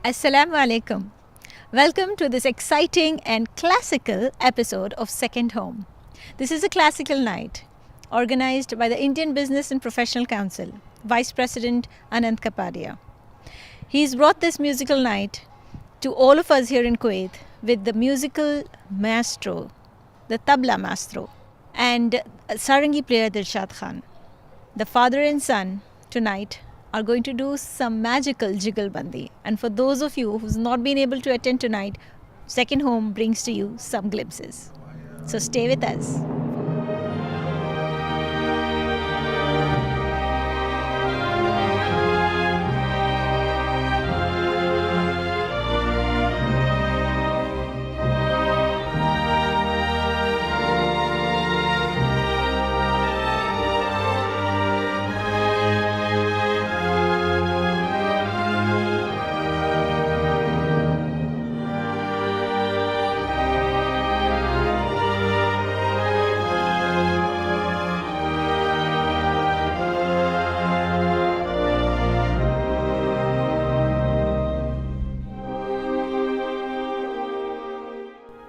Assalamu alaikum. Welcome to this exciting and classical episode of Second Home. This is a classical night organized by the Indian Business and Professional Council, Vice President Anant Kapadia. He's brought this musical night to all of us here in Kuwait with the musical maestro, the tabla maestro, and sarangi player Dilshad Khan. The father and son tonight are going to do some magical jiggle bandi. And for those of you who's not been able to attend tonight, Second Home brings to you some glimpses. So stay with us.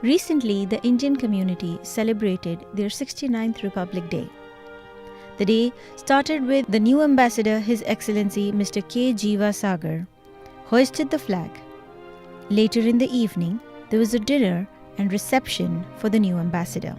Recently, the Indian community celebrated their 69th Republic Day. The day started with the new ambassador, His Excellency Mr. K. Jiva Sagar, hoisted the flag. Later in the evening, there was a dinner and reception for the new ambassador.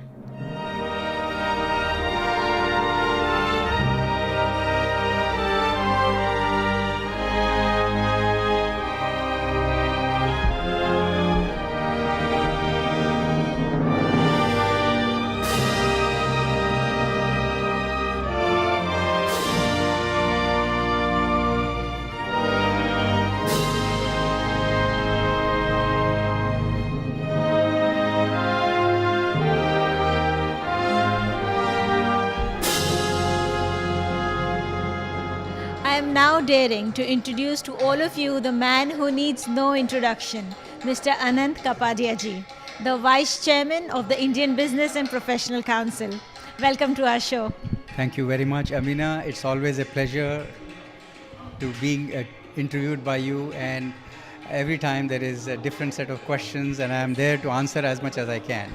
I am now daring to introduce to all of you the man who needs no introduction, Mr. Anant Kapadia ji, the Vice Chairman of the Indian Business and Professional Council. Welcome to our show. Thank you very much, Amina. It's always a pleasure to being interviewed by you, and every time there is a different set of questions, and I am there to answer as much as I can.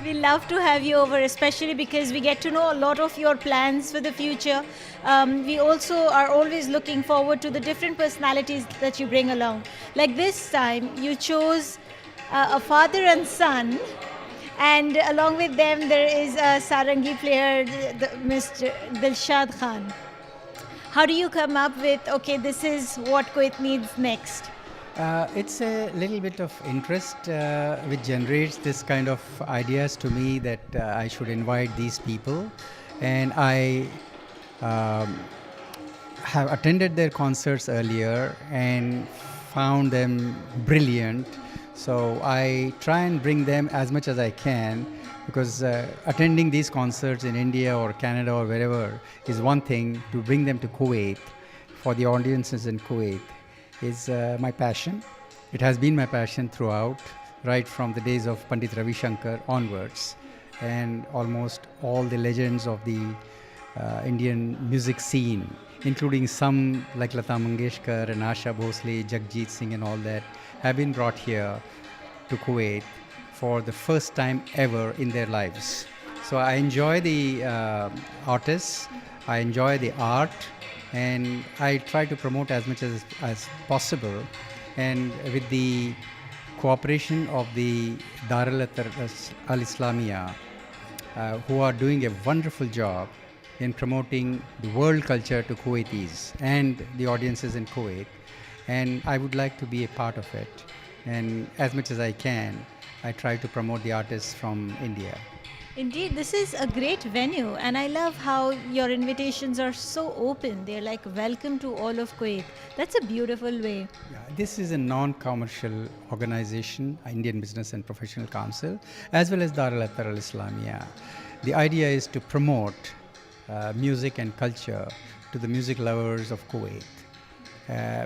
We love to have you over, especially because we get to know a lot of your plans for the future. We also are always looking forward to the different personalities that you bring along. Like this time, you chose a father and son, and along with them there is a sarangi player, Mr. Dilshad Khan. How do you come up with, okay, this is what Kuwait needs next? It's a little bit of interest which generates this kind of ideas to me that I should invite these people, and I have attended their concerts earlier and found them brilliant. So I try and bring them as much as I can, because attending these concerts in India or Canada or wherever is one thing. To bring them to Kuwait for the audiences in Kuwait is my passion. It has been my passion throughout, right from the days of Pandit Ravi Shankar onwards, and almost all the legends of the Indian music scene, including some like Lata Mangeshkar and Asha Bhosle, Jagjit Singh and all that, have been brought here to Kuwait for the first time ever in their lives. So I enjoy the artists, I enjoy the art, and I try to promote as much as possible. And with the cooperation of the Darul al-Islamia, who are doing a wonderful job in promoting the world culture to Kuwaitis and the audiences in Kuwait. And I would like to be a part of it. And as much as I can, I try to promote the artists from India. Indeed, this is a great venue, and I love how your invitations are so open. They're like welcome to all of Kuwait. That's a beautiful way. Yeah, this is a non-commercial organization, Indian Business and Professional Council, as well as Darul al-Islamia. The idea is to promote music and culture to the music lovers of Kuwait.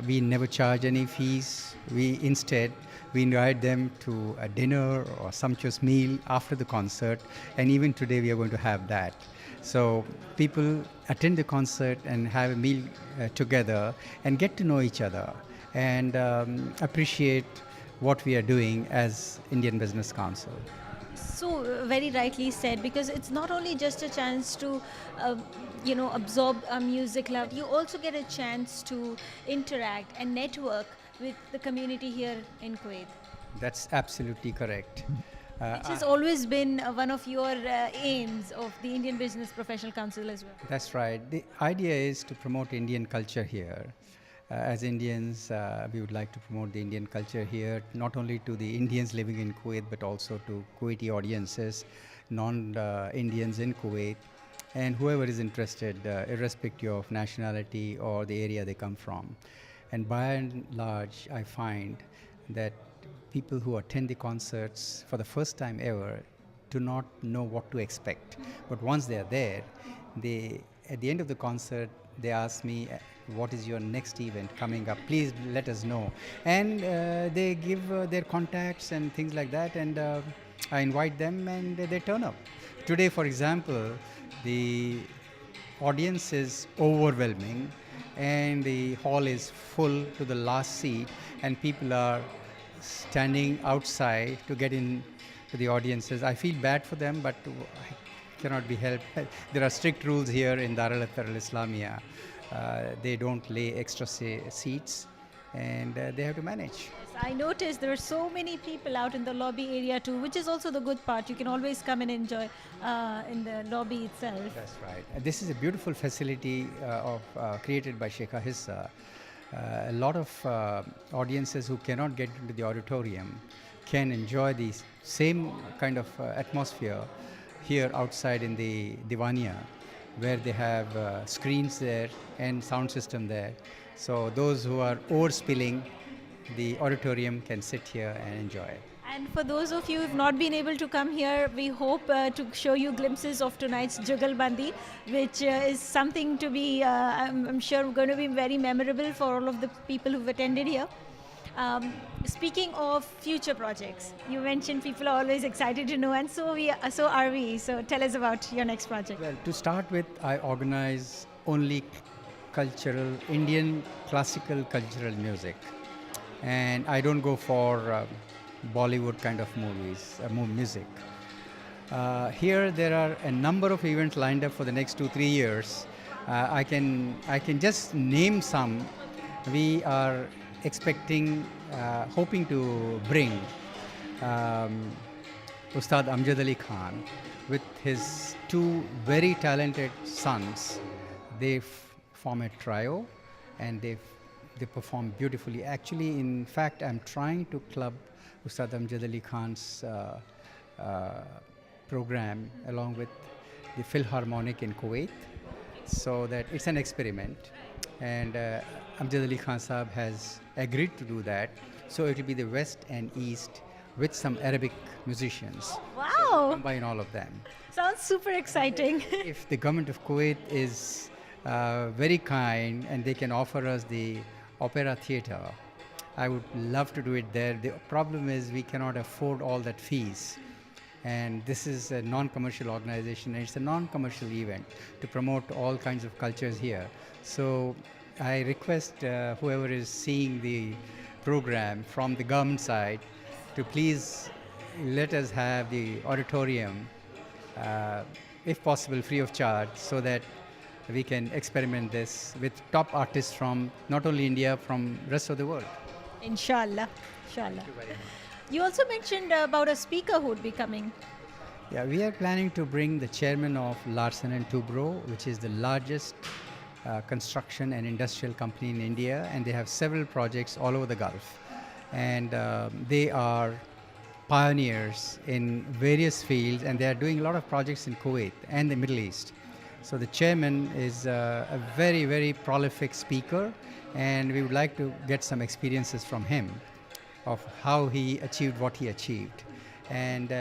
We never charge any fees. Instead, we invite them to a dinner or sumptuous meal after the concert, and even today we are going to have that. So people attend the concert and have a meal together and get to know each other. and appreciate what we are doing as Indian Business Council. So very rightly said, because it's not only just a chance to absorb a music love, you also get a chance to interact and network with the community here in Kuwait, That's absolutely correct. which has always been one of your aims of the Indian Business Professional Council as well. That's right. The idea is to promote Indian culture here. As Indians, we would like to promote the Indian culture here, not only to the Indians living in Kuwait, but also to Kuwaiti audiences, non-Indians in Kuwait, and whoever is interested, irrespective of nationality or the area they come from. And by and large, I find that people who attend the concerts for the first time ever do not know what to expect. But once they are there, at the end of the concert, they ask me, what is your next event coming up? Please let us know. And they give their contacts and things like that, and I invite them and they turn up. Today, for example, the audience is overwhelming and the hall is full to the last seat, and people are standing outside to get in to the audiences. I feel bad for them, but I cannot be helped. There are strict rules here in Dar al Islamia. They don't lay extra seats, and they have to manage. I noticed there are so many people out in the lobby area too, which is also the good part. You can always come and enjoy in the lobby itself. That's right. This is a beautiful facility created by Sheikh Hissa. A lot of audiences who cannot get into the auditorium can enjoy the same kind of atmosphere here outside in the Divania, where they have screens there and sound system there. So those who are overspilling, the auditorium can sit here and enjoy. And for those of you who have not been able to come here, we hope to show you glimpses of tonight's Jugalbandi, which is something to be, I'm sure, going to be very memorable for all of the people who've attended here. Speaking of future projects, you mentioned people are always excited to know, and so are we. So tell us about your next project. Well, to start with, I organize only Indian classical cultural music, and I don't go for Bollywood kind of music. Here there are a number of events lined up for the next 2-3 years. I can just name some. We are hoping to bring Ustad Amjad Ali Khan with his two very talented sons. They form a trio, and they perform beautifully. Actually, in fact, I'm trying to club Ustad Amjad Ali Khan's program along with the Philharmonic in Kuwait, so that it's an experiment. And Amjad Ali Khan Sahab has agreed to do that. So it will be the West and East with some Arabic musicians. Wow! So combine all of them. Sounds super exciting. If the government of Kuwait is very kind and they can offer us the opera theater, I would love to do it there. The problem is we cannot afford all that fees. And this is a non-commercial organization, and it's a non-commercial event to promote all kinds of cultures here. So I request whoever is seeing the program from the government side to please let us have the auditorium, if possible, free of charge, so that we can experiment this with top artists from not only India, from rest of the world. Inshallah. Inshallah. Thank you very much. You also mentioned about a speaker who would be coming. Yeah, we are planning to bring the chairman of Larsen and Toubro, which is the largest construction and industrial company in India, and they have several projects all over the Gulf. And they are pioneers in various fields, and they are doing a lot of projects in Kuwait and the Middle East. So the chairman is a very, very prolific speaker, and we would like to get some experiences from him of how he achieved what he achieved. And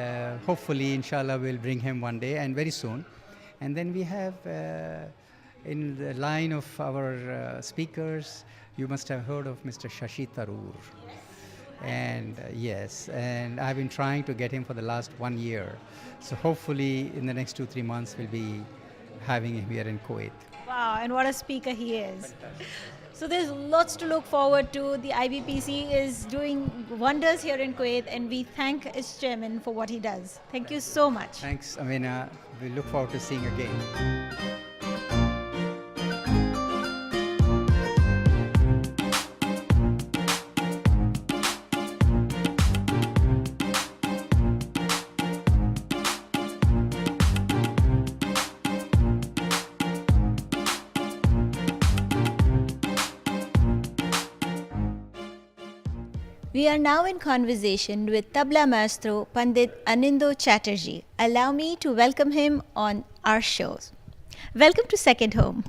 hopefully, inshallah, we'll bring him one day and very soon. And then we have, in the line of our speakers, you must have heard of Mr. Shashi Tharoor. And yes, and I've been trying to get him for the last 1 year. So hopefully, in the next 2-3 months, we'll be having him here in Kuwait. Wow, and what a speaker he is. So there's lots to look forward to. The IBPC is doing wonders here in Kuwait, and we thank its chairman for what he does. Thank you so much. Thanks, Amina. We look forward to seeing again. We are now in conversation with Tabla Maestro Pandit Anindo Chatterjee. Allow me to welcome him on our shows. Welcome to Second Home.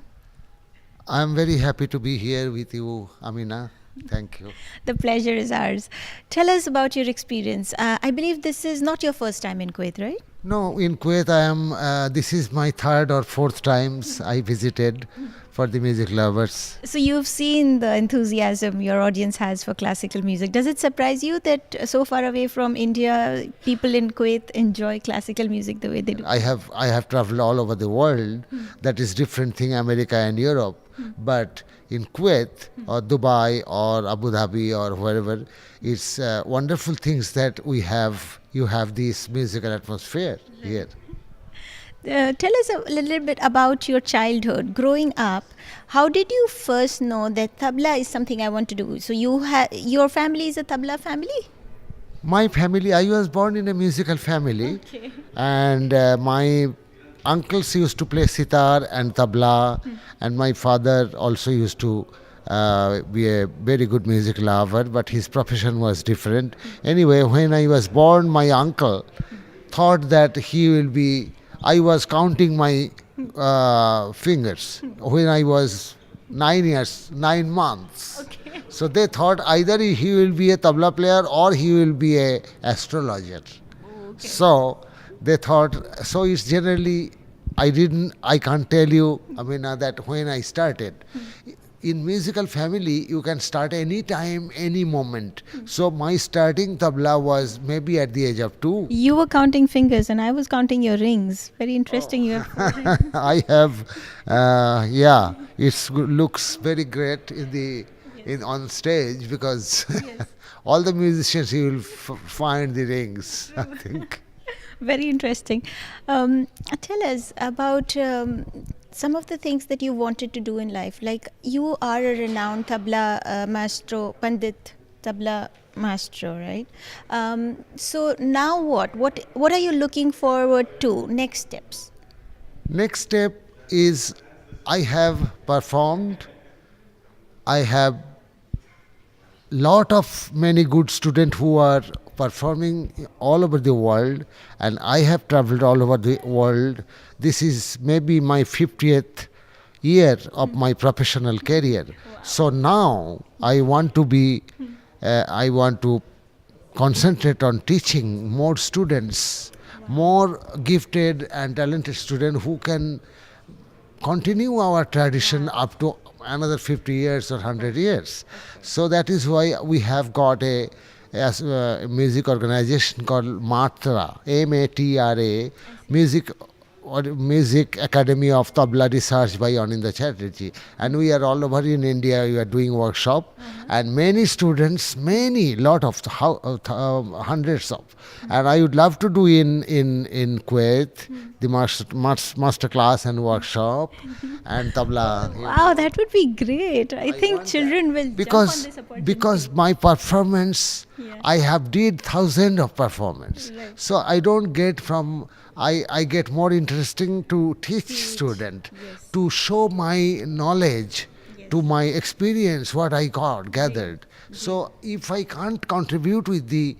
I'm very happy to be here with you, Amina. Thank you. The pleasure is ours. Tell us about your experience. I believe this is not your first time in Kuwait, right? No, in Kuwait I am, this is my third or fourth times I visited for the music lovers. So you've seen the enthusiasm your audience has for classical music. Does it surprise you that so far away from India, people in Kuwait enjoy classical music the way they do? I have traveled all over the world. That is different thing, America and Europe. But in Kuwait or Dubai or Abu Dhabi or wherever, it's wonderful things that we have. You have this musical atmosphere here. Tell us a little bit about your childhood. Growing up, how did you first know that tabla is something I want to do? So your family is a tabla family? My family, I was born in a musical family. Okay. And my uncles used to play sitar and tabla, and my father also used to be a very good music lover, but his profession was different. Anyway, when I was born, my uncle thought that he will be. I was counting my fingers when I was 9 months. Okay. So they thought either he will be a tabla player or he will be a astrologer. Okay. So they thought, so it's generally, I can't tell you, Amina, that when I started. In musical family, you can start any time, any moment. So my starting tabla was maybe at the age of 2. You were counting fingers and I was counting your rings. Very interesting. You have 4 rings. I have, it looks very great on stage because all the musicians you will find the rings, I think. Very interesting. Tell us about some of the things that you wanted to do in life. Like you are a renowned tabla maestro, Pandit tabla maestro, right? So now what? What are you looking forward to? Next steps? Next step is I have performed. I have many good students who are performing all over the world, and I have traveled all over the world. This is maybe my 50th year of my professional career. So now I want to concentrate on teaching more students, more gifted and talented students who can continue our tradition up to another 50 years or 100 years. So that is why we have got a music organization called MATRA, M-A-T-R-A, Music Academy of Tabla Research by Anindo Chatterjee. And we are all over in India, we are doing workshop. And many students, hundreds of. And I would love to do in Kuwait, the master class and workshop and tabla. Wow, that would be great. I think want children will jump on this opportunity. Because my performance, I have did thousands of performance. Right. So I don't get I get more interesting to teach student, to show my knowledge, to my experience, what I gathered. So if I can't contribute with the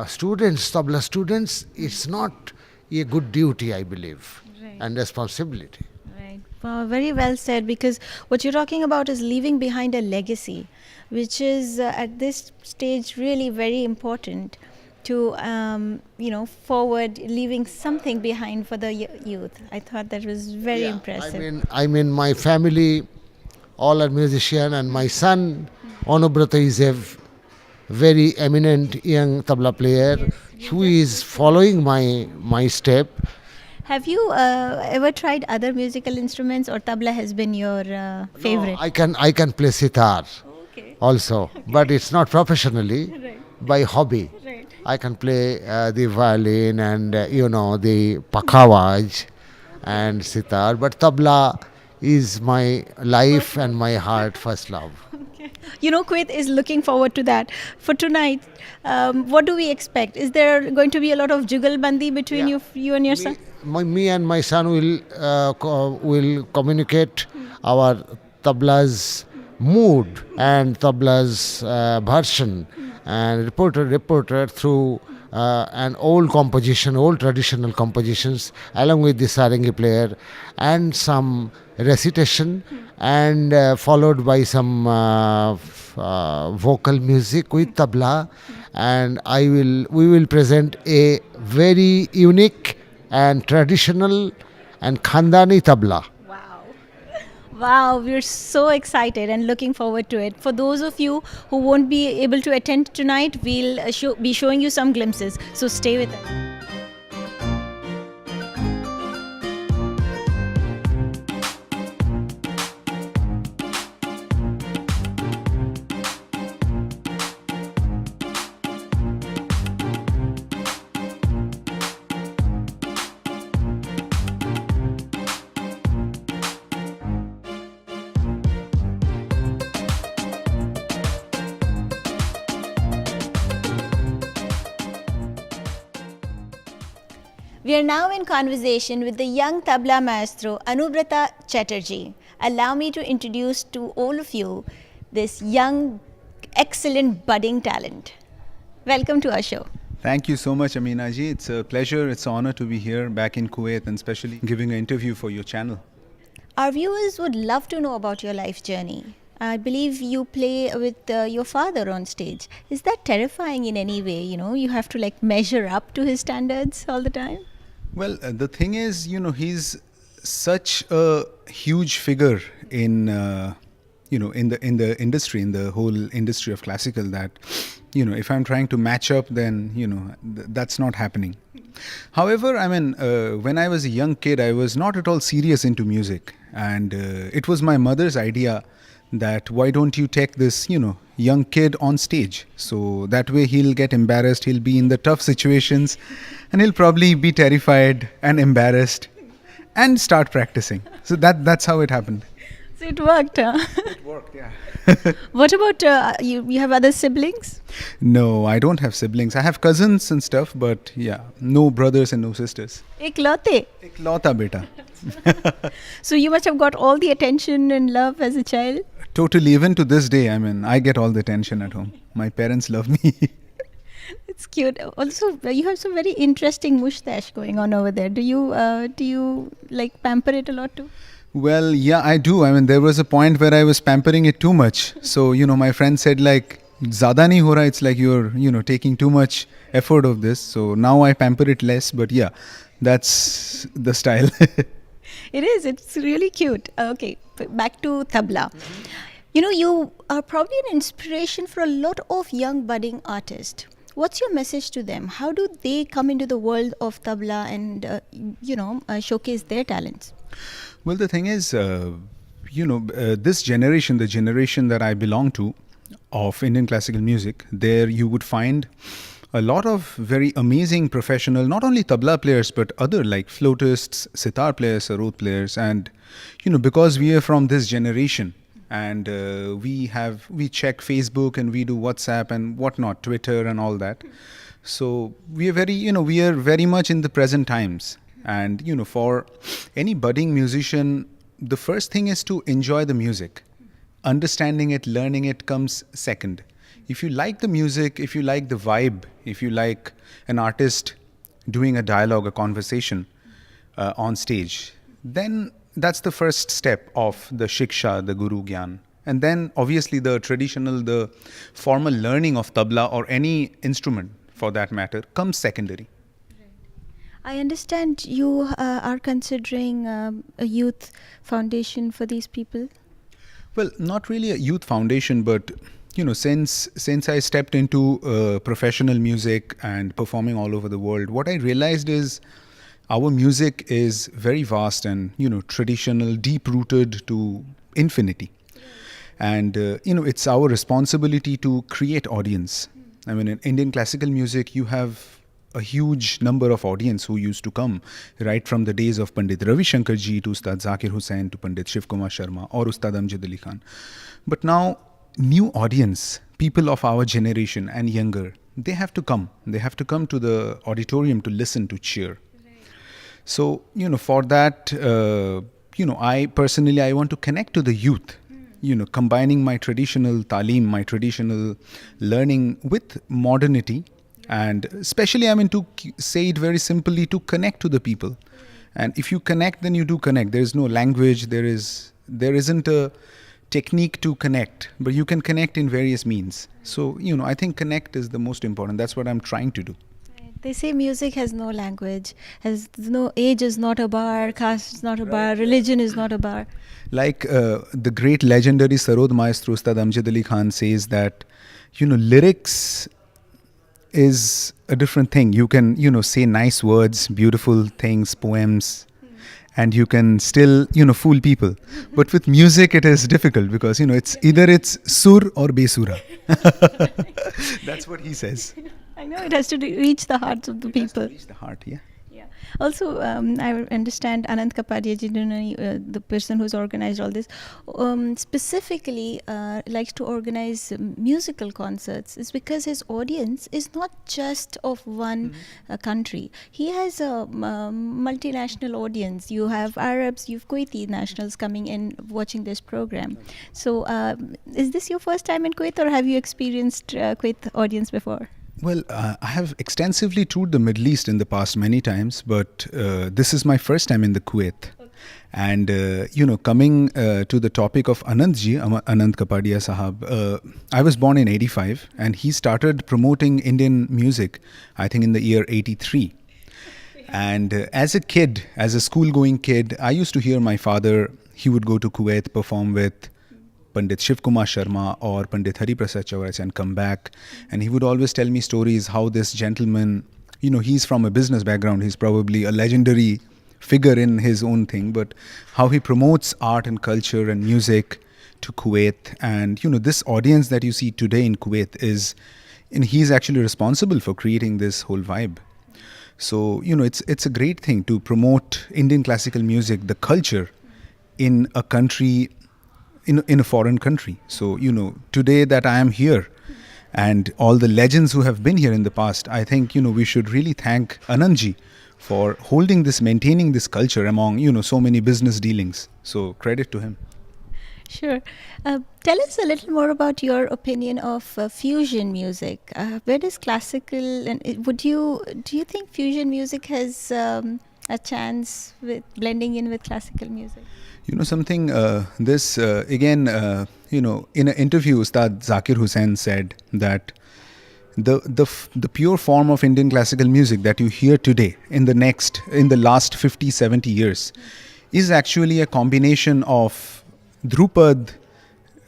students, tabla students, it's not a good duty, I believe, and responsibility. Right. Wow, very well said, because what you're talking about is leaving behind a legacy, which is at this stage really very important to, forward, leaving something behind for the youth. I thought that was very impressive. I mean, my family, all are musicians, and my son, Anubrata, is a very eminent young tabla player who is following my step. Have you ever tried other musical instruments, or tabla has been your favorite? No, I can play sitar Okay. also, but it's not professionally, Right. by hobby. Right. I can play the violin and the pakawaj and sitar, but tabla is my life and my heart first love. You know, Kuwait is looking forward to that. For tonight, what do we expect? Is there going to be a lot of jugalbandi between Yeah. you and your son? Me and my son will communicate our tabla's mood and tabla's version and reporter through an old traditional compositions along with the sarangi player and some recitation and followed by some vocal music with tabla, and we will present a very unique and traditional and khandani tabla. Wow. Wow, we're so excited and looking forward to it. For those of you who won't be able to attend tonight, we'll be showing you some glimpses. So stay with us. We are now in conversation with the young tabla maestro Anubrata Chatterjee. Allow me to introduce to all of you this young, excellent budding talent. Welcome to our show. Thank you so much, Amina ji. It's a pleasure, it's an honor to be here back in Kuwait and especially giving an interview for your channel. Our viewers would love to know about your life journey. I believe you play with your father on stage. Is that terrifying in any way? You know, you have to like measure up to his standards all the time? Well, the thing is, he's such a huge figure in, in the industry, in the whole industry of classical that, if I'm trying to match up, then, that's not happening. However, when I was a young kid, I was not at all serious into music. And it was my mother's idea that why don't you take this, young kid on stage? So that way he'll get embarrassed, he'll be in the tough situations and he'll probably be terrified and embarrassed and start practicing. So that's how it happened. So it worked, huh? It worked, yeah. What about you have other siblings? No, I don't have siblings. I have cousins and stuff, but yeah, no brothers and no sisters. Eklote. Iklauta beta. So you must have got all the attention and love as a child? Totally, even to this day, I get all the attention at home. My parents love me. It's cute. Also, you have some very interesting mustache going on over there. Do you like pamper it a lot too? Well, yeah, I do. There was a point where I was pampering it too much. So, my friend said like, "Zyada nahi ho raha." It's like you're, taking too much effort of this. So now I pamper it less. But yeah, that's the style. It is. It's really cute. Okay, back to tabla. You are probably an inspiration for a lot of young budding artists. What's your message to them? How do they come into the world of tabla and, showcase their talents? Well, the thing is, this generation, the generation that I belong to of Indian classical music, there you would find a lot of very amazing professional, not only tabla players, but other like flautists, sitar players, sarod players. And, because we are from this generation and we check Facebook and we do WhatsApp and whatnot, Twitter and all that. So we are very much in the present times. And, for any budding musician, the first thing is to enjoy the music. Understanding it, learning it comes second. If you like the music, if you like the vibe, if you like an artist doing a dialogue, a conversation on stage, then that's the first step of the shiksha, the guru gyan. And then obviously the formal learning of tabla or any instrument for that matter comes secondary. I understand you are considering a youth foundation for these people. Well, not really a youth foundation, but since I stepped into professional music and performing all over the world, what I realized is our music is very vast and traditional, deep rooted to infinity. And it's our responsibility to create audience. I mean, in Indian classical music, you have a huge number of audience who used to come right from the days of Pandit Ravi Shankar ji to Ustad Zakir Hussain to Pandit Shiv Kumar Sharma or Ustad Amjad Ali Khan. But now, new audience, people of our generation and younger, they have to come. They have to come to the auditorium to listen, to cheer. So, for that, I personally, I want to connect to the youth, combining my traditional talim, my traditional learning with modernity. And especially, to say it very simply, to connect to the people. And if you connect, then you do connect. There is no language, there isn't a technique to connect, but you can connect in various means. So, I think connect is the most important. That's what I'm trying to do. They say music has no language, has no age, is not a bar, caste is not a bar, religion is not a bar. Like the great legendary Sarod Maestro Ustad Amjad Ali Khan says that, lyrics is a different thing. You can, say nice words, beautiful things, poems, and you can still, fool people. But with music, it is difficult because, it's either it's sur or besura. That's what he says. I know it has to reach the hearts of the people. Reach the heart, yeah. Yeah. Also, I understand Anant Kapadia, the person who's organized all this, specifically likes to organize musical concerts. It's because his audience is not just of one country. He has a multinational audience. You have Arabs, you have Kuwaiti nationals coming in watching this program. So, is this your first time in Kuwait, or have you experienced Kuwait audience before? Well, I have extensively toured the Middle East in the past many times, but this is my first time in the Kuwait. Okay. And, coming to the topic of Anantji, Anant Kapadia Sahab, I was born in 85 and he started promoting Indian music, I think in the year 83. And as a kid, as a school-going kid, I used to hear my father, he would go to Kuwait, perform with Pandit Shiv Kumar Sharma or Pandit Hari Prasad Chaurach and come back. And he would always tell me stories how this gentleman, he's from a business background. He's probably a legendary figure in his own thing, but how he promotes art and culture and music to Kuwait. And, this audience that you see today in Kuwait and he's actually responsible for creating this whole vibe. So, it's a great thing to promote Indian classical music, the culture in a country, in a foreign country. So, today that I am here and all the legends who have been here in the past, I think, we should really thank Anandji for holding this, maintaining this culture among, so many business dealings. So, credit to him. Sure. Tell us a little more about your opinion of fusion music. Where does classical, and do you think fusion music has a chance with blending in with classical music? Something, again, in an interview, Ustad Zakir Hussain said that the pure form of Indian classical music that you hear today in the last 50, 70 years is actually a combination of Drupad,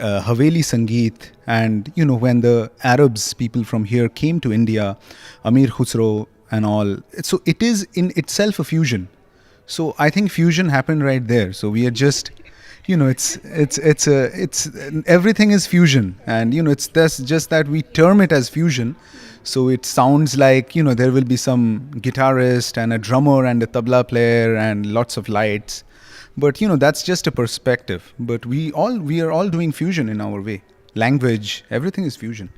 Haveli Sangeet, and, when the Arabs, people from here came to India, Amir Khusro and all. So it is in itself a fusion. So I think fusion happened right there. So we are just, it's everything is fusion, and it's just that we term it as fusion. So it sounds like there will be some guitarist and a drummer and a tabla player and lots of lights, but that's just a perspective. But we are all doing fusion in our way. Language, everything is fusion.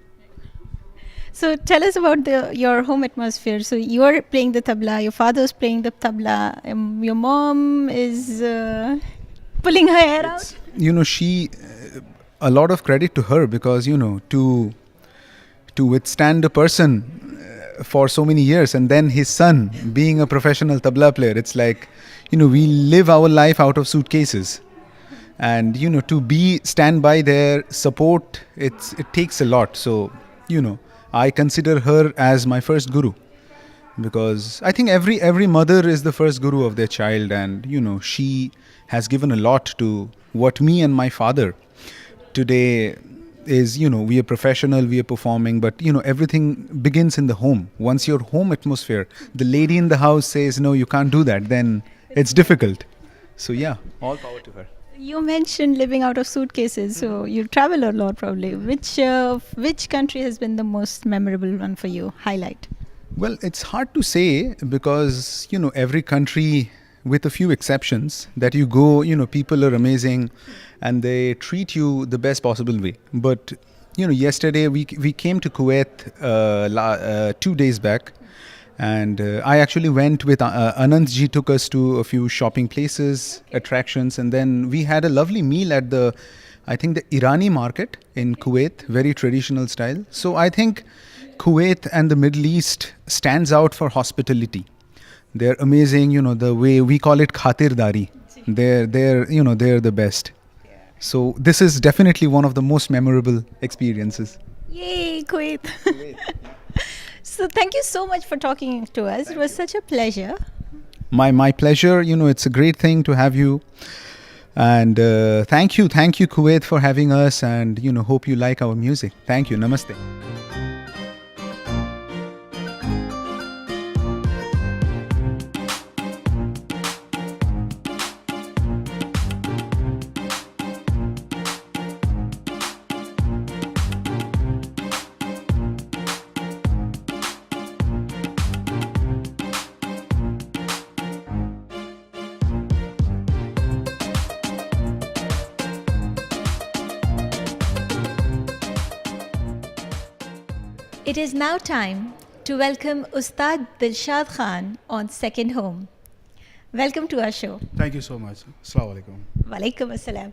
So tell us about your home atmosphere. So you are playing the tabla, your father's playing the tabla, your mom is pulling her hair out. She, a lot of credit to her because, to withstand a person for so many years and then his son being a professional tabla player, it's like, we live our life out of suitcases. And, to stand by there, support, it takes a lot. So, I consider her as my first guru because I think every mother is the first guru of their child, and she has given a lot to what me and my father today is, we are professional, we are performing, but, everything begins in the home. Once your home atmosphere, the lady in the house says, no, you can't do that, then it's difficult. So, yeah, all power to her. You mentioned living out of suitcases, so you travel a lot probably. Which country has been the most memorable one for you? Highlight. Well, it's hard to say because, every country, with a few exceptions, that you go, people are amazing and they treat you the best possible way. But, yesterday we came to Kuwait 2 days back, and I actually went with Anant ji, took us to a few shopping places, attractions, and then we had a lovely meal at I think the Irani market in Kuwait, very traditional style. So I think Kuwait and the Middle East stands out for hospitality. They're amazing, the way we call it khatirdari. They're the best. So this is definitely one of the most memorable experiences. Yay, Kuwait. So thank you so much for talking to us. It was such a pleasure. My pleasure. It's a great thing to have you. And thank you Kuwait for having us, and hope you like our music. Thank you. Namaste. It is now time to welcome Ustad Dilshad Khan on Second Home. Welcome to our show. Thank you so much. Assalamu alaikum. Walaikum assalam.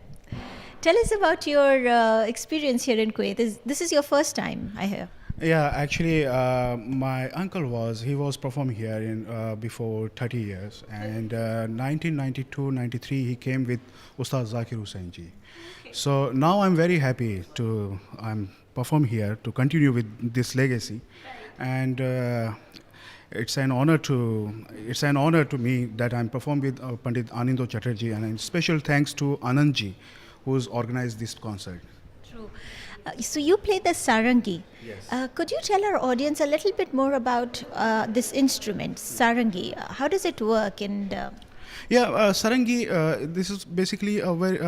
Tell us about your experience here in Kuwait. This is your first time, I hear. Yeah, actually, my uncle was performing here in before 30 years, and 1992-93 he came with Ustad Zakir Hussain ji. So now I'm very happy to perform here to continue with this legacy, and it's an honor to me that I'm performing with Pandit Anindo Chatterjee, and special thanks to Anant ji, who's organized this concert. True. So you play the sarangi. Yes. Could you tell our audience a little bit more about this instrument, sarangi? How does it work? And sarangi. This is basically a very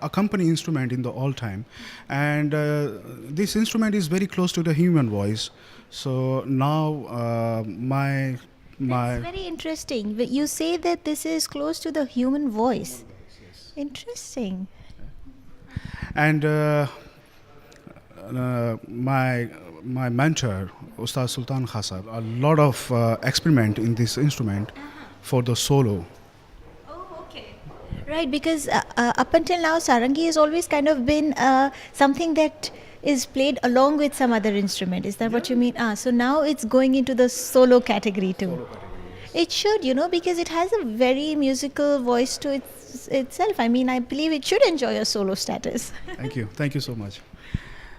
accompanying instrument in the all time, and this instrument is very close to the human voice. So now my That's very interesting. You say that this is close to the human voice. Yes. Interesting. And my mentor Ustad Sultan Khasab, a lot of experiment in this instrument for the solo. Right, because up until now, sarangi has always kind of been something that is played along with some other instrument. Is that what you mean? So now it's going into the solo category too. It should, because it has a very musical voice to itself. I mean, I believe it should enjoy a solo status. Thank you so much.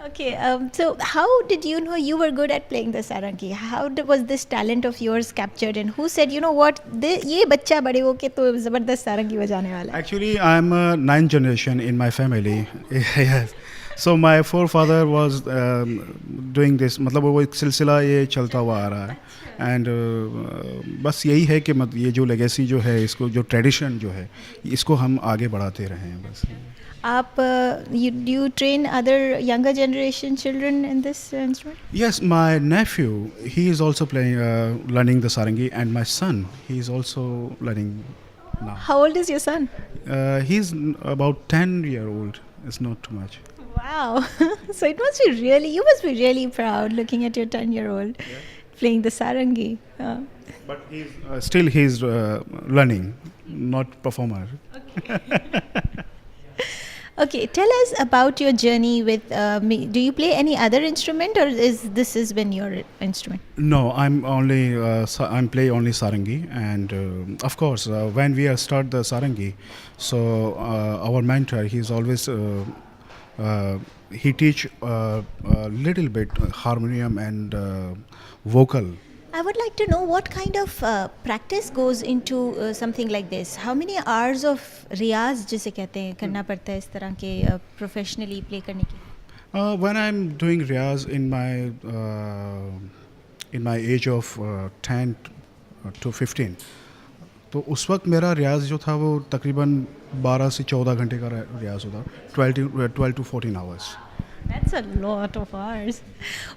Okay, so how did you know you were good at playing the sarangi? How was this talent of yours captured, and who said, you know what, ये बच्चा बड़े होके तो ज़बरदस्त सारंगी बजाने वाला है? Actually, I'm a ninth generation in my family. Yes. So my forefather was doing this. मतलब वो एक सिलसिला ये चलता हुआ आ रहा है. And बस यही है कि ये जो legacy जो है, इसको जो tradition जो है, इसको हम आगे बढ़ाते रहें बस. Do you train other younger generation children in this instrument? Yes, my nephew, he is also learning the sarangi, and my son, he is also learning now. How old is your son? He's about 10-year-old. It's not too much. Wow. So you must be really proud looking at your 10-year-old playing the sarangi. But he's learning, not performer. Okay, tell us about your journey with do you play any other instrument, or this has been your instrument? No, I'm play only sarangi, and of course when we start the sarangi, so our mentor, he's always he teach a little bit harmonium and vocal. I would like to know what kind of practice goes into something like this. How many hours of रियाज जिसे कहते हैं करना पड़ता है इस तरह के professionally play करने के? When I'm doing riyaz in my age of 10 to 15, तो उस वक्त मेरा रियाज जो था वो तकरीबन 12 से 14 घंटे का रियाज होता, 12 to 14 hours. That's a lot of hours.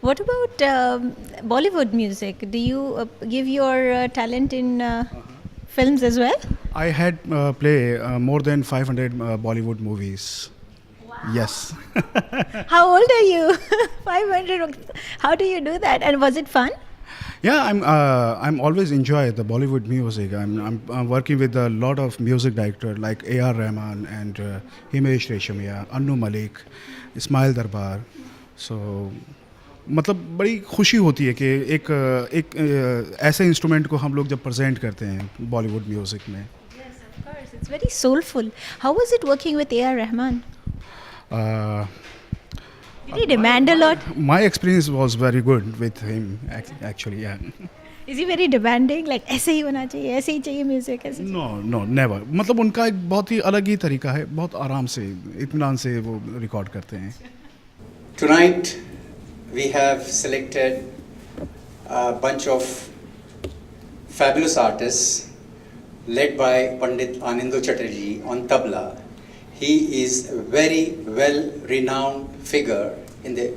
What about Bollywood music? Do you give your talent in films as well? I had play more than 500 Bollywood movies. Yes. How old are you? 500. How do you do that? And was it fun? Yeah, I'm always enjoy the Bollywood music. I'm working with a lot of music director like A.R. Rahman and Himesh Reshamia, Annu Malik, Ismail Darbar. So मतलब बड़ी खुशी होती है कि एक ऐसे instrument को हम लोग जब प्रेजेंट करते हैं बॉलीवुड म्यूजिक में. Yes, of course. It's very soulful. How was it working with A.R. Rahman? Uh, Did he demand a lot? My experience was very good with him actually. Yeah. Is he very demanding? Like ऐसे ही होना चाहिए, ऐसे ही चाहिए music ऐसे? No, never. मतलब उनका एक बहुत ही अलग ही तरीका है, बहुत आराम से इत्मीनान से वो रिकॉर्ड करते हैं. Tonight we have selected a bunch of fabulous artists led by Pandit Anindo Chatterjee on tabla. He is a very well renowned figure in the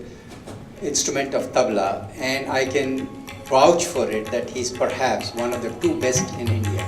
instrument of tabla, and I can vouch for it that he is perhaps one of the two best in India.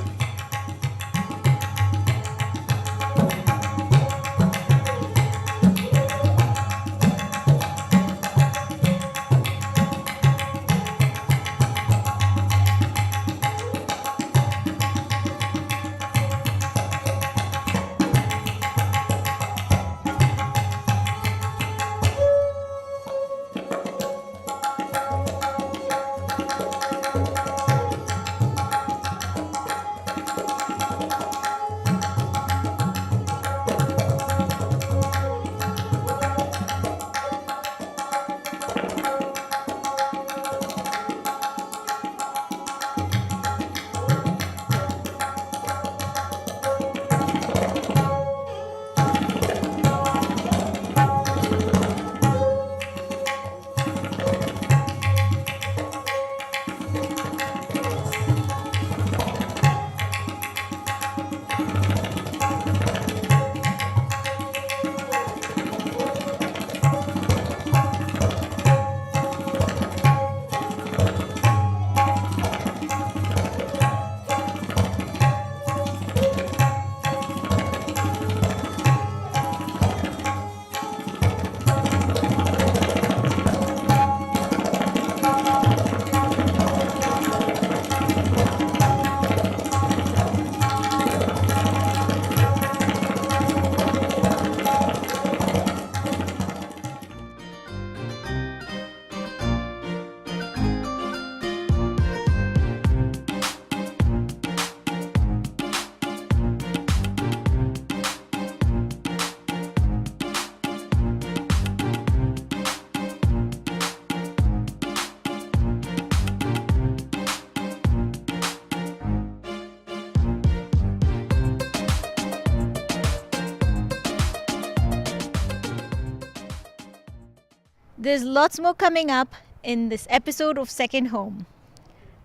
There's lots more coming up in this episode of Second Home.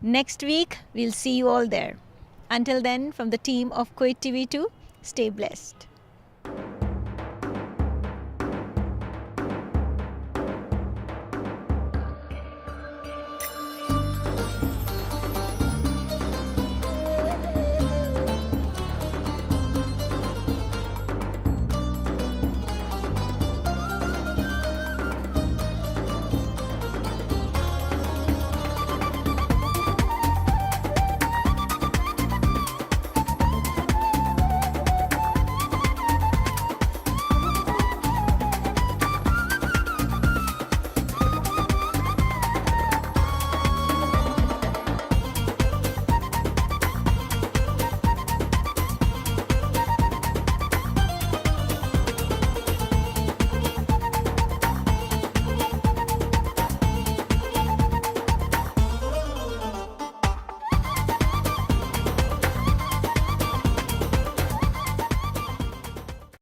Next week, we'll see you all there. Until then, from the team of Kuwait TV2, stay blessed.